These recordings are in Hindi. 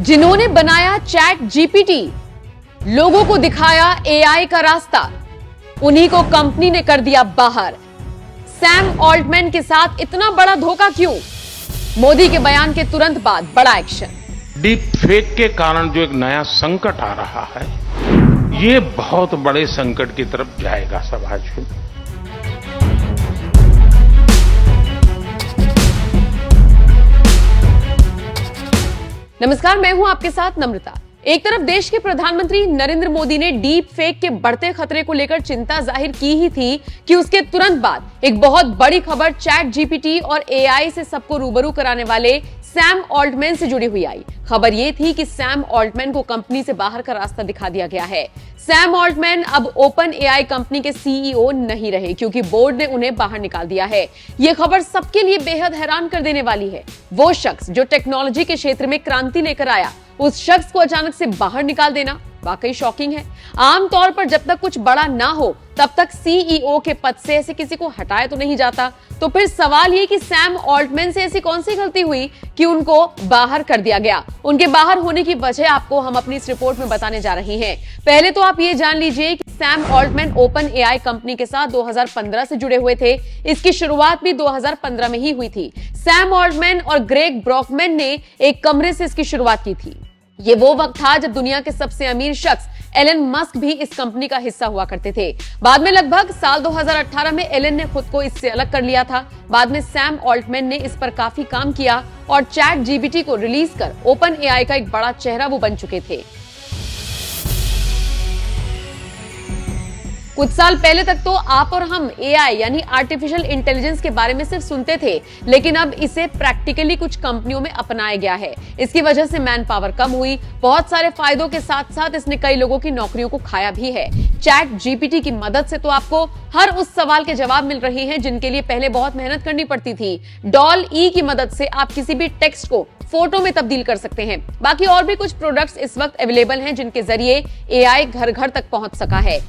जिन्होंने बनाया चैट जीपीटी, लोगों को दिखाया एआई का रास्ता, उन्हीं को कंपनी ने कर दिया बाहर। सैम ऑल्टमैन के साथ इतना बड़ा धोखा क्यों? मोदी के बयान के तुरंत बाद बड़ा एक्शन। डीप फेक के कारण जो एक नया संकट आ रहा है, ये बहुत बड़े संकट की तरफ जाएगा समाज को। नमस्कार, मैं हूं आपके साथ नम्रता। एक तरफ देश के प्रधानमंत्री नरेंद्र मोदी ने डीप फेक के बढ़ते खतरे को लेकर चिंता जाहिर की ही थी कि उसके तुरंत बाद एक बहुत बड़ी खबर चैट जीपीटी और एआई से सबको रूबरू कराने वाले सैम ऑल्टमैन से जुड़ी हुई आई। खबर यह थी कि सैम ऑल्टमैन को कंपनी से बाहर का रास्ता दिखा दिया गया है। सैम ऑल्टमैन अब ओपन एआई कंपनी के सीईओ नहीं रहे, क्योंकि बोर्ड ने उन्हें बाहर निकाल दिया है। यह खबर सबके लिए बेहद हैरान कर देने वाली है। वो शख्स जो टेक्नोलॉजी के क्षेत्र में क्रांति लेकर आया, उस शख्स को अचानक से बाहर निकाल देना वाकई शॉकिंग है। आमतौर पर जब तक कुछ बड़ा ना हो तब तक सीईओ के पद से ऐसे किसी को हटाया तो नहीं जाता। तो फिर सवाल ये कि सैम ऑल्टमैन से ऐसी कौन सी गलती हुई कि उनको बाहर कर दिया गया? उनके बाहर होने की वजह आपको हम अपनी इस रिपोर्ट में बताने जा रहे हैं। पहले तो आप ये जान लीजिए कि Sam Altman open AI company के साथ 2015 से जुड़े हुए थे। इसकी शुरुआत भी 2015 में ही हुई थी। सैम ऑल्टमैन और ग्रेग ब्रॉकमैन ने एक कमरे से इसकी शुरुआत की थी। ये वो वक्त था जब दुनिया के सबसे अमीर शख्स एलन मस्क भी इस कंपनी का हिस्सा हुआ करते थे। बाद में लगभग साल 2018 में एलन ने खुद को इससे अलग कर लिया था। बाद में सैम ऑल्टमैन ने इस पर काफी काम किया और चैट जीपीटी को रिलीज कर ओपन एआई का एक बड़ा चेहरा वो बन चुके थे। कुछ साल पहले तक तो आप और हम एआई यानी आर्टिफिशियल इंटेलिजेंस के बारे में सिर्फ सुनते थे, लेकिन अब इसे प्रैक्टिकली कुछ कंपनियों में अपनाया गया है। इसकी वजह से मैन पावर कम हुई। बहुत सारे फायदों के साथ साथ इसने कई लोगों की नौकरियों को खाया भी है। चैट जीपीटी की मदद से तो आपको हर उस सवाल के जवाब मिल रहे हैं जिनके लिए पहले बहुत मेहनत करनी पड़ती थी। डॉल-ई की मदद से आप किसी भी टेक्स्ट को फोटो में तब्दील कर सकते हैं। बाकी और भी कुछ प्रोडक्ट्स इस वक्त अवेलेबल हैं जिनके जरिए एआई घर घर तक पहुंच सका है।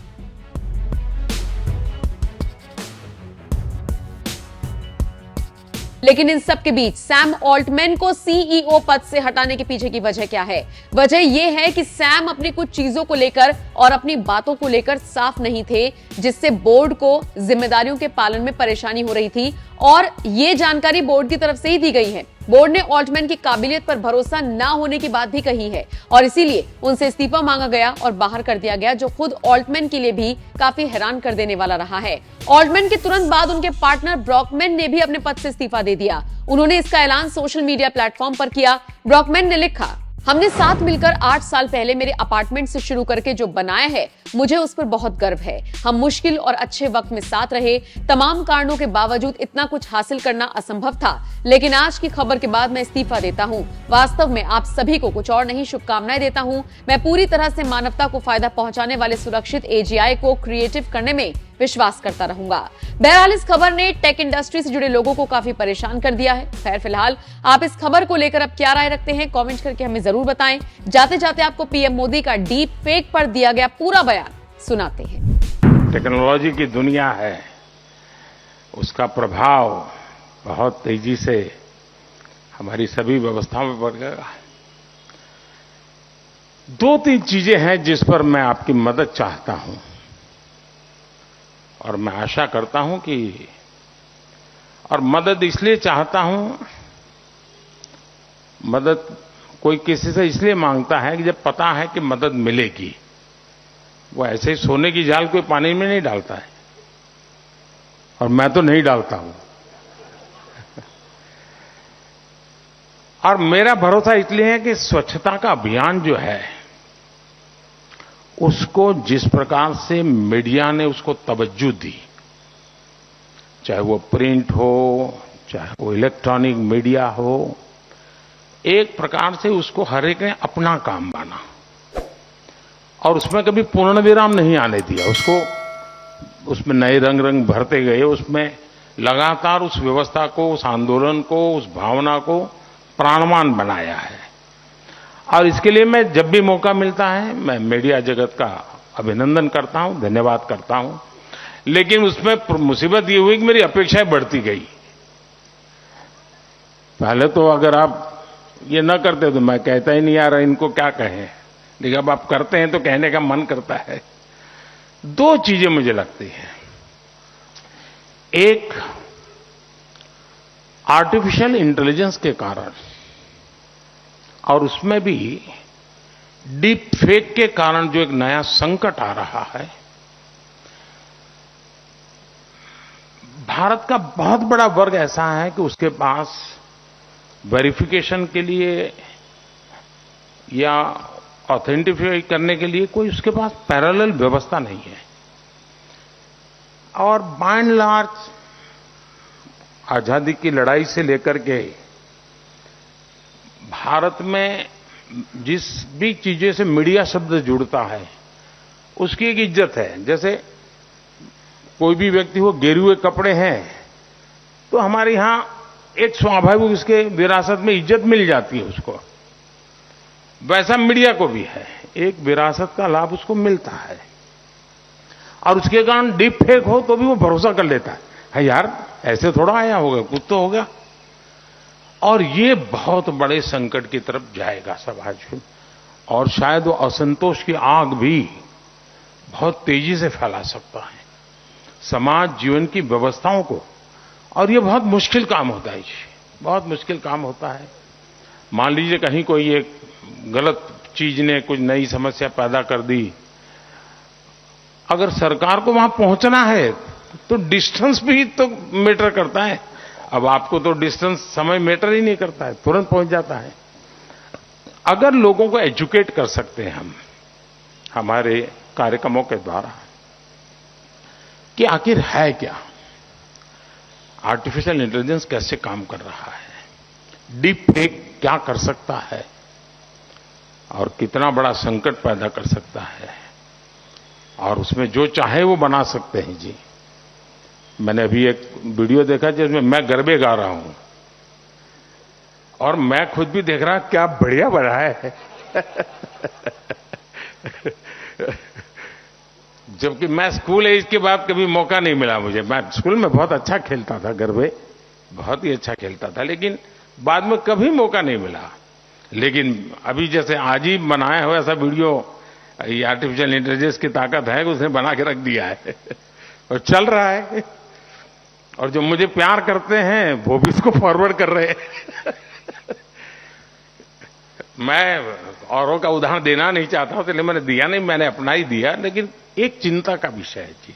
लेकिन इन सब के बीच सैम ऑल्टमैन को सीईओ पद से हटाने के पीछे की वजह क्या है? वजह यह है कि सैम अपनी कुछ चीजों को लेकर और अपनी बातों को लेकर साफ नहीं थे, जिससे बोर्ड को जिम्मेदारियों के पालन में परेशानी हो रही थी। और यह जानकारी बोर्ड की तरफ से ही दी गई है। बोर्ड ने ऑल्टमैन की काबिलियत पर भरोसा ना होने की बात भी कही है और इसीलिए उनसे इस्तीफा मांगा गया और बाहर कर दिया गया, जो खुद ऑल्टमैन के लिए भी काफी हैरान कर देने वाला रहा है। ऑल्टमैन के तुरंत बाद उनके पार्टनर ब्रॉकमैन ने भी अपने पद से इस्तीफा दे दिया। उन्होंने इसका ऐलान सोशल मीडिया प्लेटफॉर्म पर किया। ब्रॉकमैन ने लिखा, हमने साथ मिलकर 8 साल पहले मेरे अपार्टमेंट से शुरू करके जो बनाया है, मुझे उस पर बहुत गर्व है। हम मुश्किल और अच्छे वक्त में साथ रहे। तमाम कारणों के बावजूद इतना कुछ हासिल करना असंभव था, लेकिन आज की खबर के बाद मैं इस्तीफा देता हूं। वास्तव में आप सभी को कुछ और नहीं, शुभकामनाएं देता हूं। मैं पूरी तरह से मानवता को फायदा पहुंचाने वाले सुरक्षित एजीआई को क्रिएटिव करने में विश्वास करता रहूंगा। बहरहाल इस खबर ने टेक इंडस्ट्री से जुड़े लोगों को काफी परेशान कर दिया है। खैर, फिलहाल आप इस खबर को लेकर अब क्या राय रखते हैं, कमेंट करके हमें जरूर बताएं। जाते जाते आपको पीएम मोदी का डीप फेक पर दिया गया पूरा बयान सुनाते हैं। टेक्नोलॉजी की दुनिया है, उसका प्रभाव बहुत तेजी से हमारी सभी व्यवस्थाओं में बढ़ गया। 2-3 चीजें हैं जिस पर मैं आपकी मदद चाहता हूं और मैं आशा करता हूं कि, और मदद इसलिए चाहता हूं, मदद कोई किसी से इसलिए मांगता है कि जब पता है कि मदद मिलेगी। वो ऐसे ही सोने की जाल कोई पानी में नहीं डालता है, और मैं तो नहीं डालता हूं। और मेरा भरोसा इसलिए है कि स्वच्छता का अभियान जो है, उसको जिस प्रकार से मीडिया ने उसको तवज्जो दी, चाहे वो प्रिंट हो, चाहे वो इलेक्ट्रॉनिक मीडिया हो, एक प्रकार से उसको हर एक ने अपना काम माना और उसमें कभी पूर्ण विराम नहीं आने दिया। उसमें नए रंग भरते गए, उसमें लगातार उस व्यवस्था को, उस आंदोलन को, उस भावना को प्राणवान बनाया है। और इसके लिए मैं जब भी मौका मिलता है, मैं मीडिया जगत का अभिनंदन करता हूं, धन्यवाद करता हूं। लेकिन उसमें मुसीबत ये हुई कि मेरी अपेक्षाएं बढ़ती गई। पहले तो अगर आप ये न करते तो मैं कहता ही नहीं यार इनको क्या कहें, लेकिन अब आप करते हैं तो कहने का मन करता है। दो चीजें मुझे लगती हैं। एक, आर्टिफिशियल इंटेलिजेंस के कारण और उसमें भी डीप फेक के कारण जो एक नया संकट आ रहा है, भारत का बहुत बड़ा वर्ग ऐसा है कि उसके पास वेरिफिकेशन के लिए या ऑथेंटिफाई करने के लिए कोई उसके पास पैरेलल व्यवस्था नहीं है। और बाय एंड लार्ज आजादी की लड़ाई से लेकर के भारत में जिस भी चीजें से मीडिया शब्द जुड़ता है उसकी एक इज्जत है। जैसे कोई भी व्यक्ति हो गिरे हुए कपड़े हैं तो हमारे यहां एक स्वाभाविक उसके विरासत में इज्जत मिल जाती है उसको, वैसा मीडिया को भी है, एक विरासत का लाभ उसको मिलता है। और उसके कारण डीप फेक हो तो भी वो भरोसा कर लेता है यार ऐसे थोड़ा आया होगा, कुछ तो होगा। और ये बहुत बड़े संकट की तरफ जाएगा समाज में, और शायद वो असंतोष की आग भी बहुत तेजी से फैला सकता है समाज जीवन की व्यवस्थाओं को। और ये बहुत मुश्किल काम होता है, बहुत मुश्किल काम होता है। मान लीजिए कहीं कोई एक गलत चीज ने कुछ नई समस्या पैदा कर दी, अगर सरकार को वहां पहुंचना है तो डिस्टेंस भी तो मैटर करता है। अब आपको तो डिस्टेंस समय मैटर ही नहीं करता है, तुरंत पहुंच जाता है। अगर लोगों को एजुकेट कर सकते हैं हम हमारे कार्यक्रमों के द्वारा कि आखिर है क्या, आर्टिफिशियल इंटेलिजेंस कैसे काम कर रहा है, डीप फेक क्या कर सकता है और कितना बड़ा संकट पैदा कर सकता है, और उसमें जो चाहे वो बना सकते हैं जी। मैंने अभी एक वीडियो देखा जिसमें मैं गरबे गा रहा हूं और मैं खुद भी देख रहा क्या बढ़िया बना है जबकि मैं स्कूल एज के बाद कभी मौका नहीं मिला मुझे। मैं स्कूल में बहुत अच्छा खेलता था गरबे, बहुत ही अच्छा खेलता था, लेकिन बाद में कभी मौका नहीं मिला। लेकिन अभी जैसे आज ही बनाया हुआ ऐसा वीडियो, ये आर्टिफिशियल इंटेलिजेंस की ताकत है कि उसने बना के रख दिया है और चल रहा है, और जो मुझे प्यार करते हैं वो भी इसको फॉरवर्ड कर रहे हैं मैं औरों का उदाहरण देना नहीं चाहता हूं, इसलिए मैंने दिया नहीं, मैंने अपना ही दिया। लेकिन एक चिंता का विषय है जी,